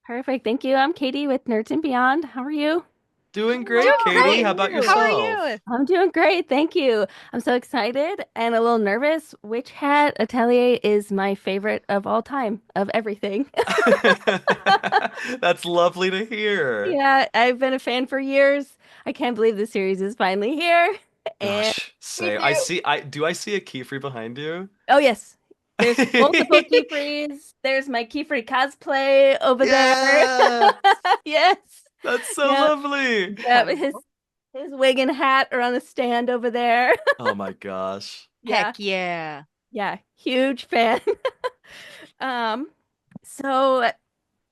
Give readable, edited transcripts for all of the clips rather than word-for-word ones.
Perfect. Thank you. I'm Katie with Nerds and Beyond. How are you? Doing Doing great, great. Katie. How about How are yourself? you? I'm doing great. Thank you. I'm so excited and a little nervous. Witch Hat Atelier is my favorite of all time, of everything. That's lovely to hear. Yeah, I've been a fan for years. I can't believe the series is finally here. And Gosh, me say too. I see a Qifrey behind you? Oh, yes. There's multiple Qifreys. There's my Qifrey cosplay over there. Yeah, Yes. that's so Yep. lovely. Yep. His wig and hat are on a stand over there. Oh my gosh. Yeah. Heck yeah. Yeah. Huge fan. Um, so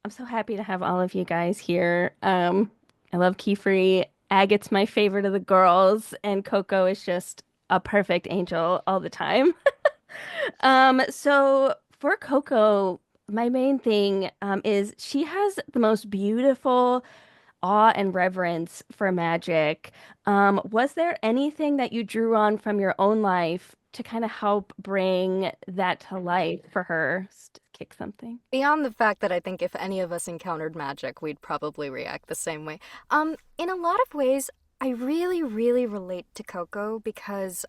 I'm so happy to have all of you guys here. I love Qfree. Agott's my favorite of the girls, and Coco is just a perfect angel all the time. So for Coco, my main thing is she has the most beautiful awe and reverence for magic. Was there anything that you drew on from your own life to kind of help bring that to life for her? Just kick something. Beyond the fact that I think if any of us encountered magic, we'd probably react the same way. In a lot of ways, I really, really relate to Coco because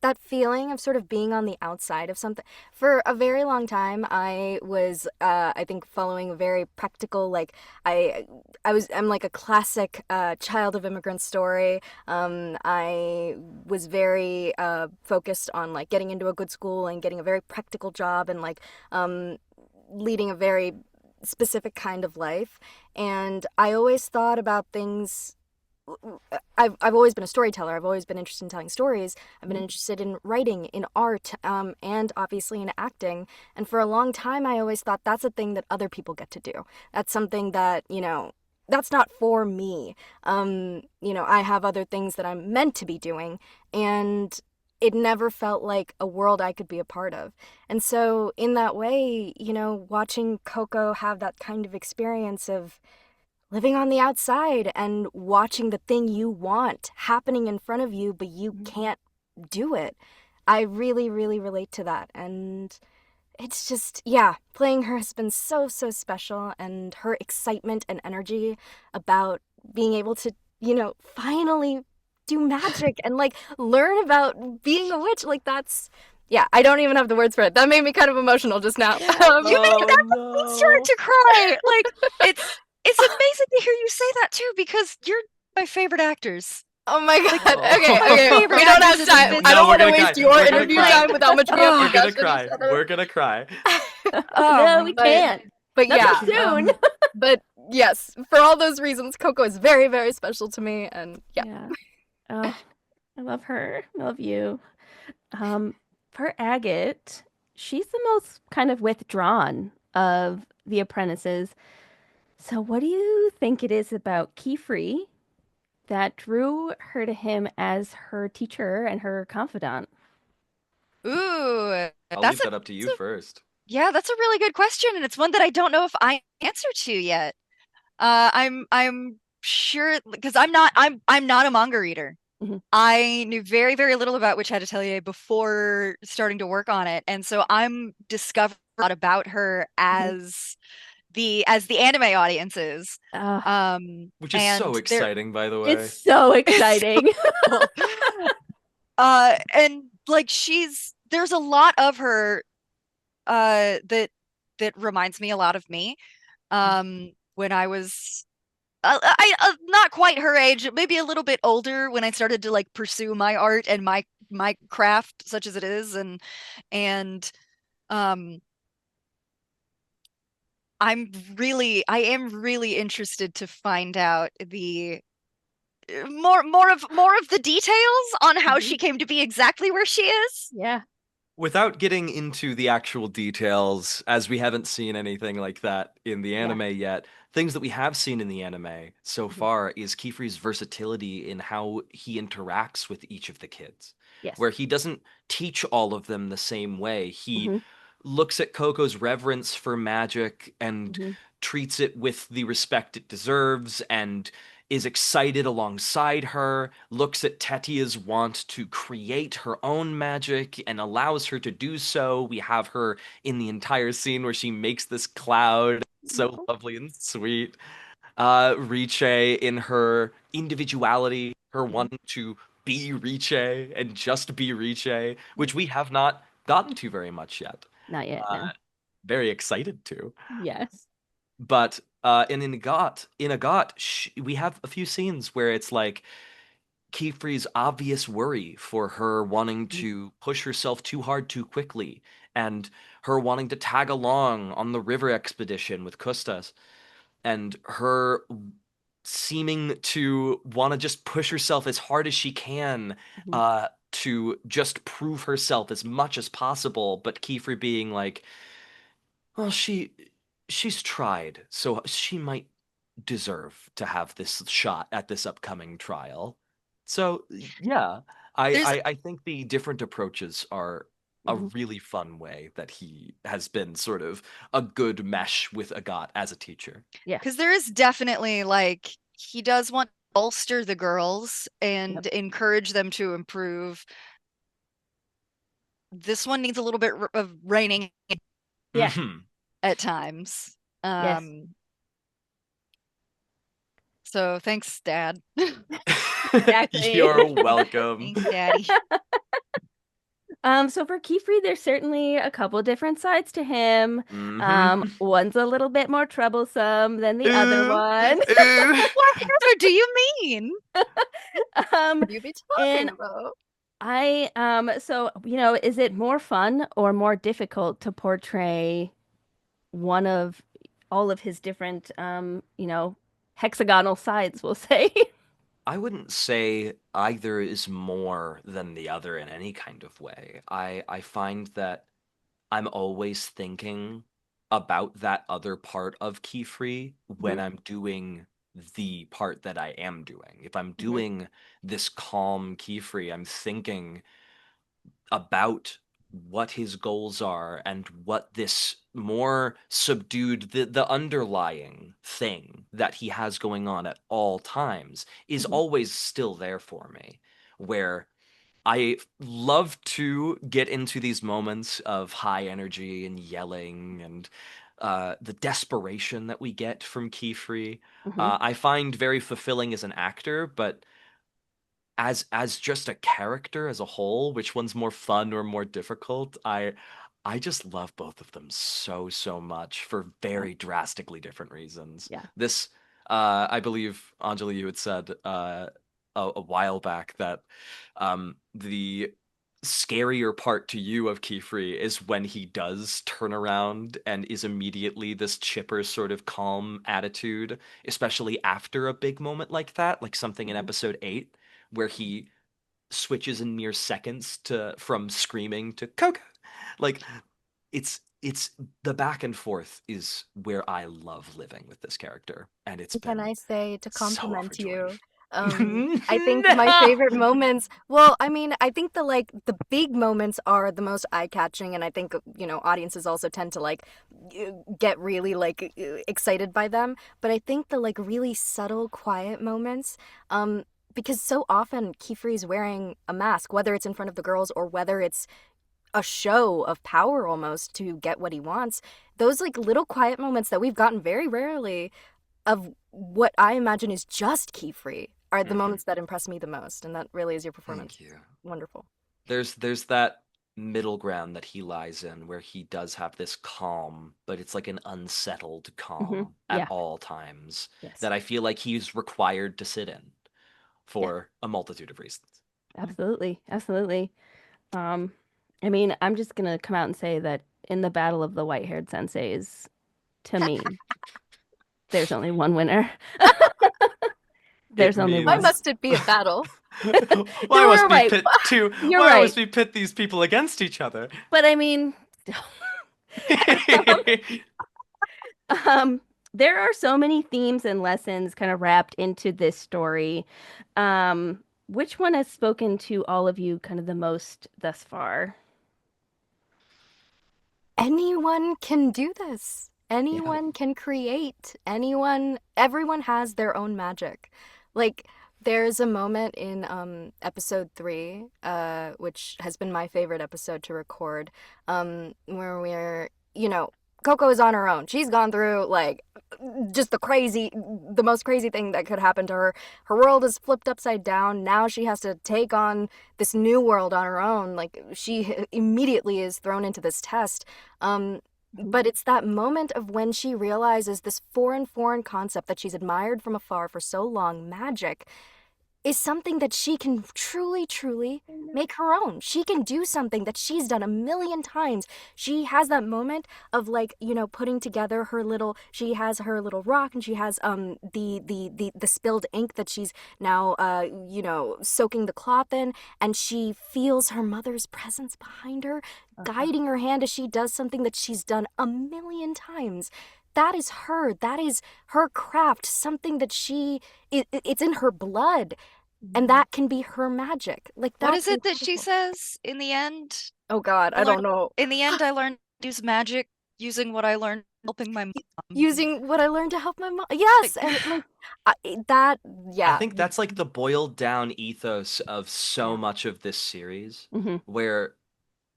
that feeling of sort of being on the outside of something. For a very long time, I was, I think, following a very practical, like, I, I'm like a classic child of immigrant story. I was very focused on like getting into a good school and getting a very practical job and like leading a very specific kind of life. And I always thought about things. I've always been a storyteller. I've always been interested in telling stories. I've been Mhm. interested in writing, in art, and obviously in acting. And for a long time, I always thought that's a thing that other people get to do. That's something that, that's not for me. I have other things that I'm meant to be doing, and it never felt like a world I could be a part of. And so, in that way, watching Coco have that kind of experience of living on the outside and watching the thing you want happening in front of you, but you can't do it. I really, really relate to that. And it's just, yeah, playing her has been so, so special. And her excitement and energy about being able to, finally do magic and like learn about being a witch. Like, that's, yeah, I don't even have the words for it. That made me kind of emotional just now. You make Oh that me start no. to cry. Like it's amazing to hear you say that too because you're my favorite actors. Oh my Like god. Okay, my okay. Oh. favorite We don't actors have in the time. I business. don't No, we're want to gonna cry. waste your We're gonna interview cry. time with how much we have to We're Oh, gonna gush at each cry. other. We're gonna cry. oh No, we my But can't. but Not yeah. so soon. But yes, for all those reasons, Coco is very, very special to me, and yeah. Yeah. Oh, I love her. I love you. Um, for Agate, she's the most kind of withdrawn of the apprentices. So, what do you think it is about Kefrey that drew her to him as her teacher and her confidant? Ooh, I'll that's leave a, that up to you first. yeah, that's a really good question, and it's one that I don't know if I answer to yet. I'm sure because I'm not a manga reader. Mhm. I knew very, very little about Witch Hat Atelier before starting to work on it, and so I'm discovering a lot about her Mhm. as the anime audiences. Uh, Which is so And there exciting, by the it's way. so it's so exciting. cool. And like there's a lot of her that reminds me a lot of me. When I was not quite her age, maybe a little bit older when I started to like pursue my art and my craft, such as it is, and um, I am really interested to find out the more of the details on how Mhm. she came to be exactly where she is. Yeah. Without getting into the actual details, as we haven't seen anything like that in the Yeah. anime yet, things that we have seen in the anime so Mhm. far is Kiefer's versatility in how he interacts with each of the kids, Yes. where he doesn't teach all of them the same way. He Hmm. looks at Coco's reverence for magic and Hmm. treats it with the respect it deserves and is excited alongside her, looks at Tetia's want to create her own magic and allows her to do so. We have her in the entire scene where she makes this cloud So lovely and sweet. Richeh in her individuality, her Mhm. wanting to be Richeh and just be Richeh, Yep. which we have not gotten to very much yet. Not yet, Uh, no. very excited to. Yes. But in Agott, we have a few scenes where it's like Qifrey's obvious worry for her wanting Mhm. to push herself too hard too quickly, and her wanting to tag along on the river expedition with Custas, and her seeming to want to just push herself as hard as she can Mhm. to just prove herself as much as possible, but Qifrey being like, well, she's tried, so she might deserve to have this shot at this upcoming trial. So yeah, There's I think the different approaches are a Mhm. really fun way that he has been sort of a good mesh with Agott as a teacher. because Yes. there is definitely like he does want to bolster the girls Yep. and encourage them to improve. This one needs a little bit of reining in Yes. Hmm. at times. Yes. Um, so thanks, Dad. Exactly. You're welcome. Thanks, Daddy. So for Kiefer, there's certainly a couple different sides to him. Hmm. One's a little bit more troublesome than the other Ooh, one. ooh. What do you mean? Um, You be and talking about? so, is it more fun or more difficult to portray one of all of his different, hexagonal sides, we'll say? I wouldn't say either is more than the other in any kind of way. I find that I'm always thinking about that other part of Keyfree when Mhm. I'm doing the part that I am doing. If I'm Mhm. doing this calm Keyfree, I'm thinking about what his goals are and what this more subdued the underlying thing that he has going on at all times is Mhm. always still there for me, where I love to get into these moments of high energy and yelling and the desperation that we get from Keyfree. Mhm. I find very fulfilling as an actor, but as just a character as a whole, which one's more fun or more difficult? I just love both of them so much for Yeah. very drastically different reasons. Yeah. This I believe Anjali you had said a while back that the scarier part to you of Keyfree is when he does turn around and is immediately this chipper sort of calm attitude, especially after a big moment like that, like something in Mhm. episode 8 where he switches in mere seconds to from screaming to Coco. Like it's the back and forth is where I love living with this character, and it's Can been I say to so compliment overjoying. you? I think my favorite moments, well, I mean, I think the big moments are the most eye-catching, and I think, audiences also tend to get really excited by them. But I think the really subtle, quiet moments, because so often Kiefer's wearing a mask, whether it's in front of the girls or whether it's a show of power almost to get what he wants. Those little quiet moments that we've gotten very rarely of what I imagine is just key free are the Mhm. moments that impress me the most, and that really is your performance. Thank you. Wonderful. There's that middle ground that he lies in where he does have this calm, but it's like an unsettled Mhm. calm at Yeah. all times Yes. that I feel like he's required to sit in Yeah. for a multitude of reasons. Absolutely. Absolutely. Um, I mean, I'm just gonna come out and say that in the battle of the white-haired senseis, to me, there's only one winner. It There's only Why one. means must it be a battle? why must You're we right. pit two You're why must right. we pit these people against each other? But I mean, um, um, there are so many themes and lessons kind of wrapped into this story. Which one has spoken to all of you kind of the most thus far? Anyone can do this. Yeah. Anyone can create. Everyone has their own magic. Like, there's a moment in episode 3, which has been my favorite episode to record, where we're, Coco is on her own. She's gone through like just the most crazy thing that could happen to her. Her world is flipped upside down. Now she has to take on this new world on her own. Like she immediately is thrown into this test. But it's that moment of when she realizes this foreign concept that she's admired from afar for so long, magic, is something that she can truly make her own. She can do something that she's done a million times. She has that moment of like, putting together she has her little rock, and she has the spilled ink that she's now soaking the cloth in, and she feels her mother's presence behind her, guiding her hand as she does something that she's done a million times. That is her. That is her craft, something that it's in her blood, and that can be her magic. Like What that's is it that she incredible. says in the end? Oh God, I don't know. In the end, I learned to use magic using what I learned helping my mom. Using what I learned to help my mom. Yes, and like that. Yeah. I think that's like the boiled down ethos of so Yeah. much of this series, Mm-hmm. where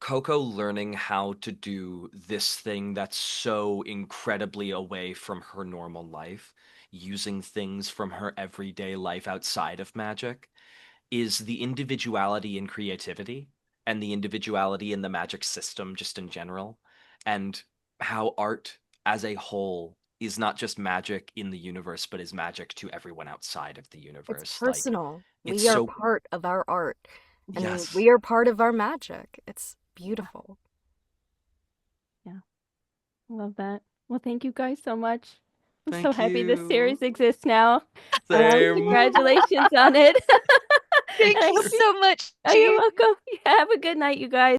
Coco learning how to do this thing that's so incredibly away from her normal life, using things from her everyday life outside of magic, is the individuality and creativity, and the individuality in the magic system just in general, and how art as a whole is not just magic in the universe, but is magic to everyone outside of the It's universe. Like, personal. it's We are so, part of our art, and yes. we are part of our magic. It's beautiful. Yeah. Love that. Well, thank you guys so much. I'm so Thank happy this you. series exists now. Same. Congratulations on it. Thank I you hope so much. Oh, you're welcome. Have a good night, you guys.